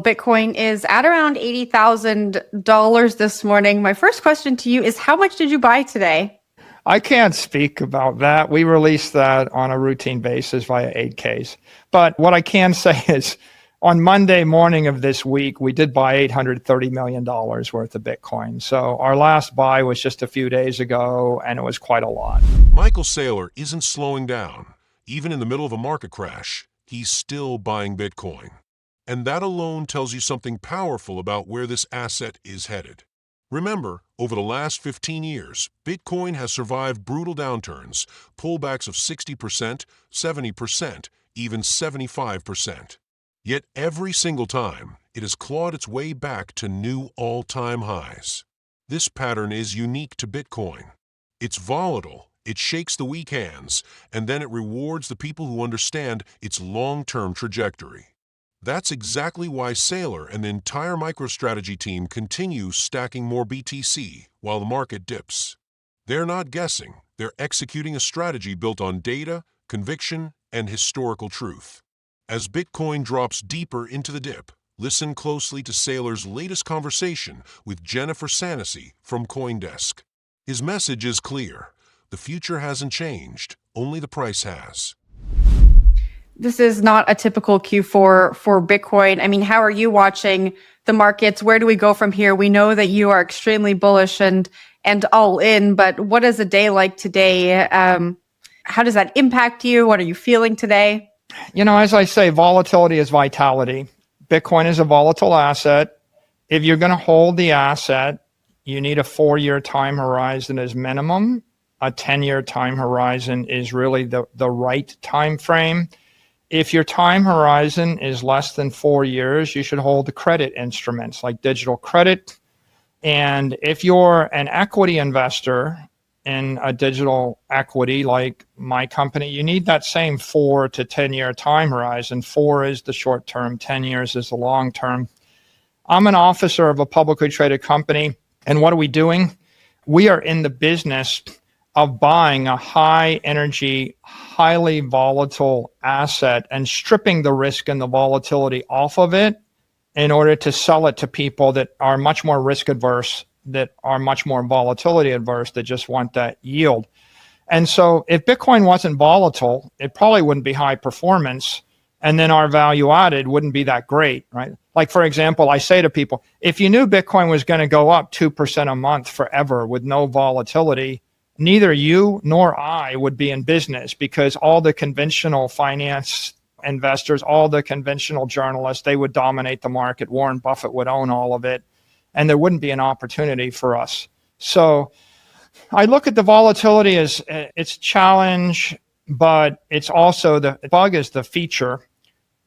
Bitcoin is at around $80,000 this morning. My first question to you is, how much did you buy today? I can't speak about that. We release that on a routine basis via 8Ks. But what I can say is on Monday morning of this week, we did buy $830 million worth of Bitcoin. So our last buy was just a few days ago, and it was quite a lot. Michael Saylor isn't slowing down. Even in the middle of a market crash, he's still buying Bitcoin. And that alone tells you something powerful about where this asset is headed. Remember, over the last 15 years, Bitcoin has survived brutal downturns, pullbacks of 60%, 70%, even 75%. Yet every single time, it has clawed its way back to new all-time highs. This pattern is unique to Bitcoin. It's volatile, it shakes the weak hands, and then it rewards the people who understand its long-term trajectory. That's exactly why Saylor and the entire MicroStrategy team continue stacking more BTC while the market dips. They're not guessing, they're executing a strategy built on data, conviction, and historical truth. As Bitcoin drops deeper into the dip, listen closely to Saylor's latest conversation with Jennifer Sanessy from CoinDesk. His message is clear. The future hasn't changed, only the price has. This is not a typical Q4 for Bitcoin. I mean, how are you watching the markets? Where do we go from here? We know that you are extremely bullish and all in, but what is a day like today? How does that impact you? What are you feeling today? You know, as I say, volatility is vitality. Bitcoin is a volatile asset. If you're going to hold the asset, you need a 4-year time horizon as minimum. A 10-year time horizon is really the right time frame. If your time horizon is less than 4 years, you should hold the credit instruments like digital credit. And if you're an equity investor in a digital equity like my company, you need that same 4 to 10-year time horizon. 4 is the short term, 10 years is the long term. I'm an officer of a publicly traded company. And what are we doing? We are in the business of buying a high energy, highly volatile asset and stripping the risk and the volatility off of it in order to sell it to people that are much more risk adverse, that are much more volatility adverse, that just want that yield. And so if Bitcoin wasn't volatile, it probably wouldn't be high performance, and then our value added wouldn't be that great, right? Like, for example, I say to people, if you knew Bitcoin was going to go up 2% a month forever with no volatility, neither you nor I would be in business, because all the conventional finance investors, all the conventional journalists, they would dominate the market. Warren Buffett would own all of it, and there wouldn't be an opportunity for us. So I look at the volatility as it's a challenge, but it's also the bug is the feature.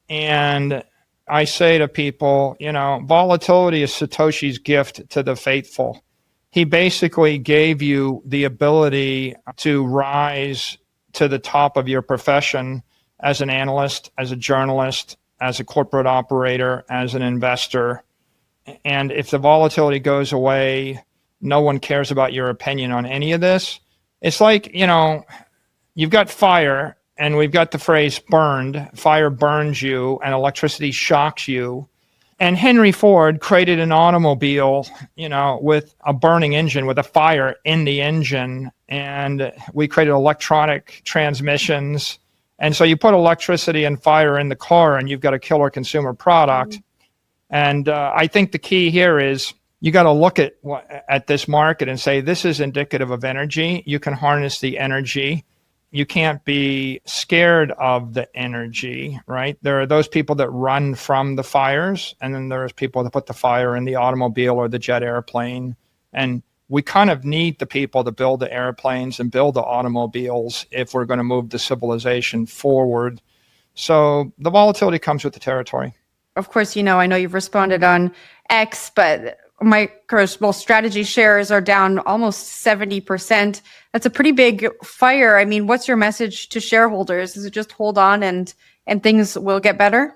And I say to people, you know, volatility is Satoshi's gift to the faithful. He basically gave you the ability to rise to the top of your profession as an analyst, as a journalist, as a corporate operator, as an investor. And if the volatility goes away, no one cares about your opinion on any of this. It's like, you know, you've got fire, and we've got the phrase burned. Fire burns you and electricity shocks you. And Henry Ford created an automobile, you know, with a burning engine, with a fire in the engine. And we created electronic transmissions. And so you put electricity and fire in the car, and you've got a killer consumer product. And I think the key here is you got to look at this market and say, this is indicative of energy. You can harness the energy. You can't be scared of the energy, right? There are those people that run from the fires, and then there's people that put the fire in the automobile or the jet airplane. And we kind of need the people to build the airplanes and build the automobiles if we're going to move the civilization forward. So the volatility comes with the territory. Of course, you know, I know you've responded on X, but MicroStrategy shares are down almost 70%. That's a pretty big fire. I mean, what's your message to shareholders? Is it just hold on and things will get better?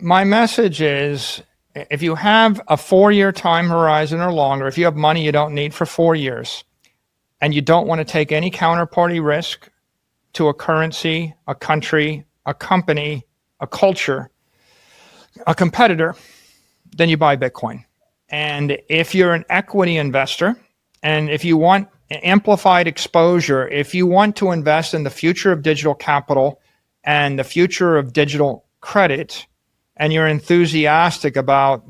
My message is, if you have a 4-year time horizon or longer, if you have money you don't need for 4 years, and you don't want to take any counterparty risk to a currency, a country, a company, a culture, a competitor, then you buy Bitcoin. And if you're an equity investor, and if you want amplified exposure, if you want to invest in the future of digital capital and the future of digital credit, and you're enthusiastic about,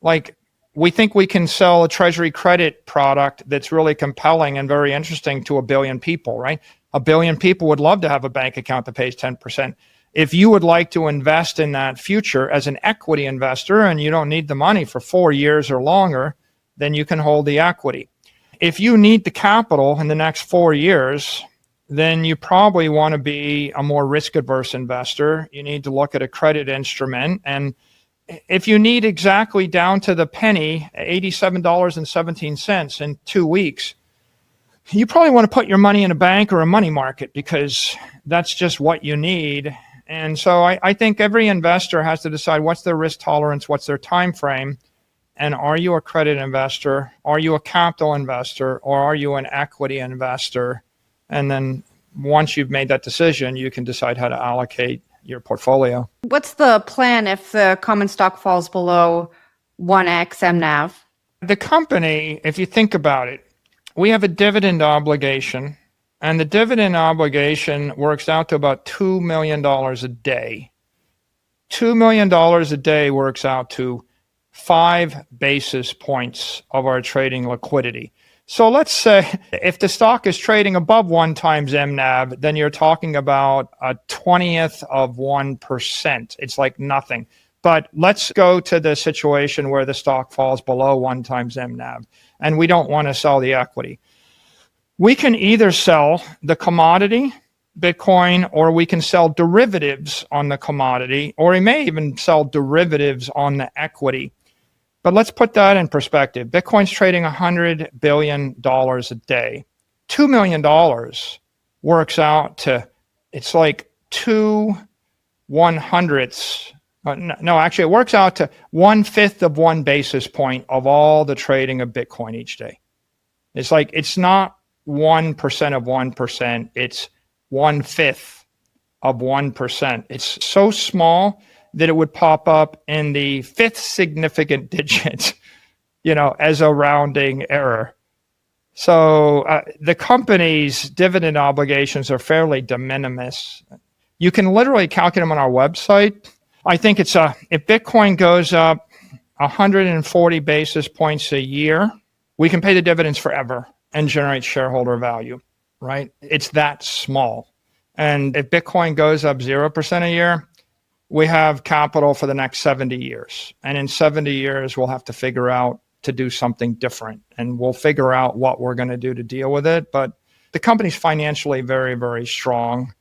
like, we think we can sell a treasury credit product that's really compelling and very interesting to 1 billion people, right? 1 billion people would love to have a bank account that pays 10%. If you would like to invest in that future as an equity investor and you don't need the money for 4 years or longer, then you can hold the equity. If you need the capital in the next 4 years, then you probably want to be a more risk-averse investor. You need to look at a credit instrument. And if you need exactly down to the penny, $87.17 in 2 weeks, you probably want to put your money in a bank or a money market because that's just what you need. And so I think every investor has to decide what's their risk tolerance, what's their time frame, and are you a credit investor, are you a capital investor, or are you an equity investor? And then once you've made that decision, you can decide how to allocate your portfolio. What's the plan if the common stock falls below 1x MNAV? The company, if you think about it, we have a dividend obligation, and the dividend obligation works out to about $2 million a day. $2 million a day works out to 5 basis points of our trading liquidity. So let's say if the stock is trading above 1 times MNAV, then you're talking about a 20th of 1%. It's like nothing. But let's go to the situation where the stock falls below 1 times MNAV, and we don't want to sell the equity. We can either sell the commodity, Bitcoin, or we can sell derivatives on the commodity, or we may even sell derivatives on the equity. But let's put that in perspective. Bitcoin's trading $100 billion a day. $2 million works out to, it's like 2/100ths. No, actually, it works out to 1/5 of 1 basis point of all the trading of Bitcoin each day. It's like, it's not 1% of 1%. It's 1/5 of 1%. It's so small that it would pop up in the 5th significant digit, as a rounding error. So the company's dividend obligations are fairly de minimis. You can literally calculate them on our website. I think if Bitcoin goes up 140 basis points a year, we can pay the dividends forever and generate shareholder value, right? It's that small. And if Bitcoin goes up 0% a year, we have capital for the next 70 years. And in 70 years, we'll have to figure out to do something different. And we'll figure out what we're going to do to deal with it. But the company's financially very, very strong.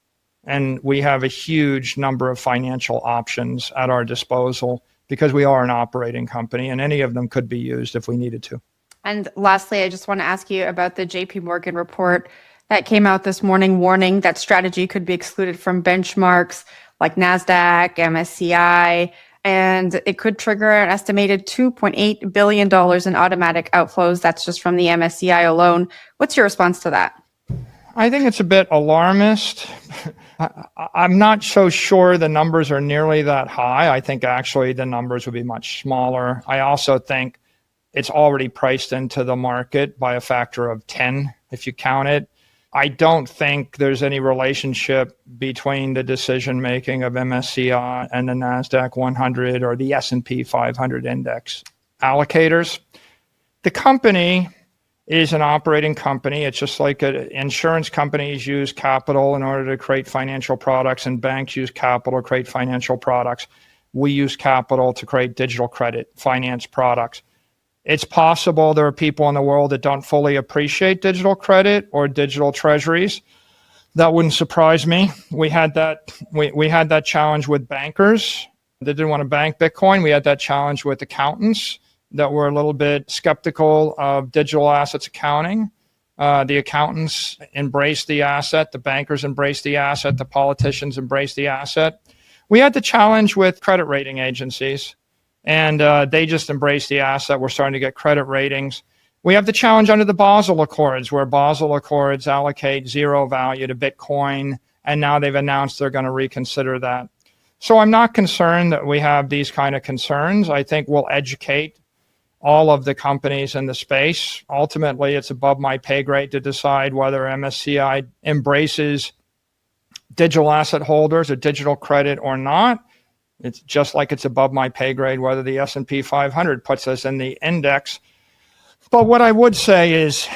And we have a huge number of financial options at our disposal because we are an operating company, and any of them could be used if we needed to. And lastly, I just want to ask you about the JP Morgan report that came out this morning warning that strategy could be excluded from benchmarks like NASDAQ, MSCI, and it could trigger an estimated $2.8 billion in automatic outflows. That's just from the MSCI alone. What's your response to that? I think it's a bit alarmist. I'm not so sure the numbers are nearly that high. I think actually the numbers would be much smaller. I also think it's already priced into the market by a factor of 10 if you count it. I don't think there's any relationship between the decision-making of MSCI and the NASDAQ 100 or the S&P 500 index allocators. The company is an operating company. It's just like insurance companies use capital in order to create financial products, and banks use capital to create financial products. We use capital to create digital credit finance products. It's possible there are people in the world that don't fully appreciate digital credit or digital treasuries. That wouldn't surprise me. We had that challenge with bankers that didn't want to bank Bitcoin. We had that challenge with accountants that were a little bit skeptical of digital assets accounting. The accountants embraced the asset, the bankers embraced the asset, the politicians embraced the asset. We had the challenge with credit rating agencies, and they just embraced the asset. We're starting to get credit ratings. We have the challenge under the Basel Accords, where Basel Accords allocate zero value to Bitcoin, and now they've announced they're going to reconsider that. So I'm not concerned that we have these kind of concerns. I think we'll educate all of the companies in the space. Ultimately, it's above my pay grade to decide whether MSCI embraces digital asset holders or digital credit or not. It's just like it's above my pay grade whether the S&P 500 puts us in the index. But what I would say is,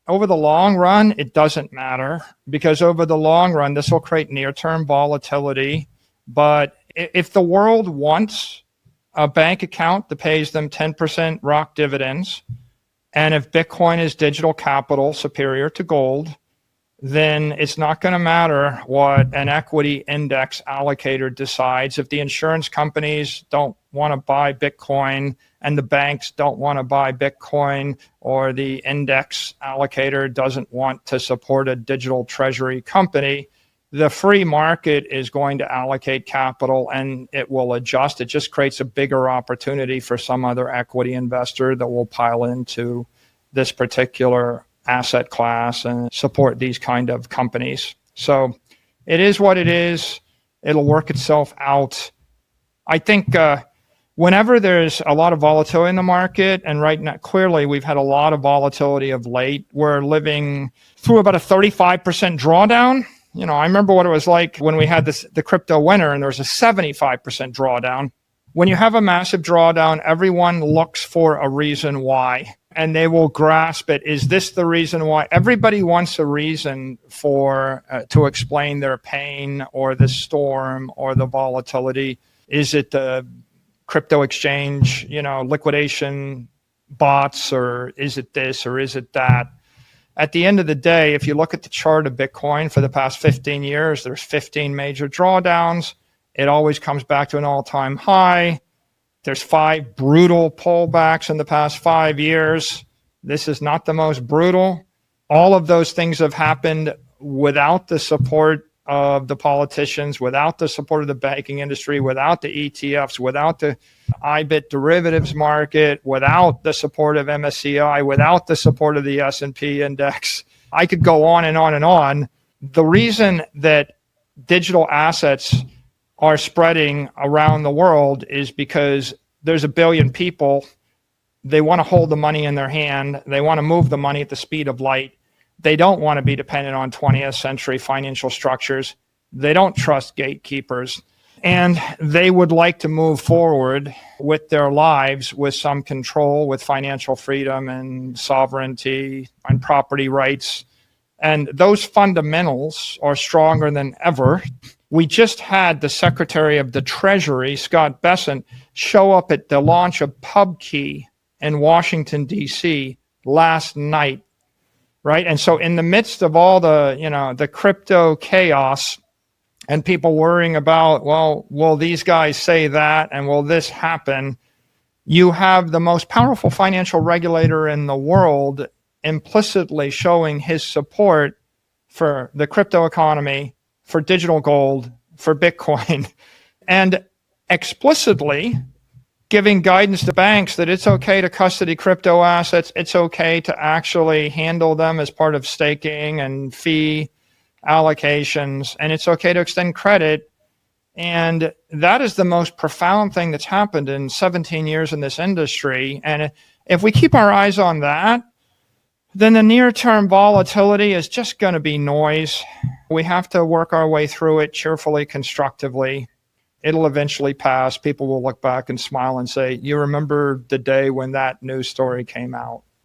over the long run, it doesn't matter, because over the long run, this will create near-term volatility. But if the world wants a bank account that pays them 10% rock dividends, and if Bitcoin is digital capital superior to gold, then it's not going to matter what an equity index allocator decides. If the insurance companies don't want to buy Bitcoin and the banks don't want to buy Bitcoin, or the index allocator doesn't want to support a digital treasury company, the free market is going to allocate capital and it will adjust. It just creates a bigger opportunity for some other equity investor that will pile into this particular asset class and support these kind of companies. So it is what it is. It'll work itself out. I think whenever there's a lot of volatility in the market, and right now, clearly we've had a lot of volatility of late. We're living through about a 35% drawdown. You know, I remember what it was like when we had the crypto winter and there was a 75% drawdown. When you have a massive drawdown, everyone looks for a reason why, and they will grasp it. Is this the reason why? Everybody wants a reason for to explain their pain or the storm or the volatility. Is it the crypto exchange, liquidation bots, or is it this, or is it that? At the end of the day, if you look at the chart of Bitcoin for the past 15 years, there's 15 major drawdowns. It always comes back to an all-time high. There's 5 brutal pullbacks in the past 5 years. This is not the most brutal. All of those things have happened without the support of the politicians, without the support of the banking industry, without the ETFs, without the IBIT derivatives market, without the support of MSCI, without the support of the S&P index. I could go on and on and on. The reason that digital assets are spreading around the world is because there's a billion people. They want to hold the money in their hand. They want to move the money at the speed of light. They don't want to be dependent on 20th century financial structures. They don't trust gatekeepers. And they would like to move forward with their lives with some control, with financial freedom and sovereignty and property rights. And those fundamentals are stronger than ever. We just had the Secretary of the Treasury, Scott Bessent, show up at the launch of PubKey in Washington, D.C. last night. Right. And so in the midst of all the crypto chaos and people worrying about, well, will these guys say that and will this happen? You have the most powerful financial regulator in the world implicitly showing his support for the crypto economy, for digital gold, for Bitcoin, and explicitly giving guidance to banks that it's okay to custody crypto assets. It's okay to actually handle them as part of staking and fee allocations. And it's okay to extend credit. And that is the most profound thing that's happened in 17 years in this industry. And if we keep our eyes on that, then the near-term volatility is just going to be noise. We have to work our way through it cheerfully, constructively. It'll eventually pass. People will look back and smile and say, you remember the day when that news story came out.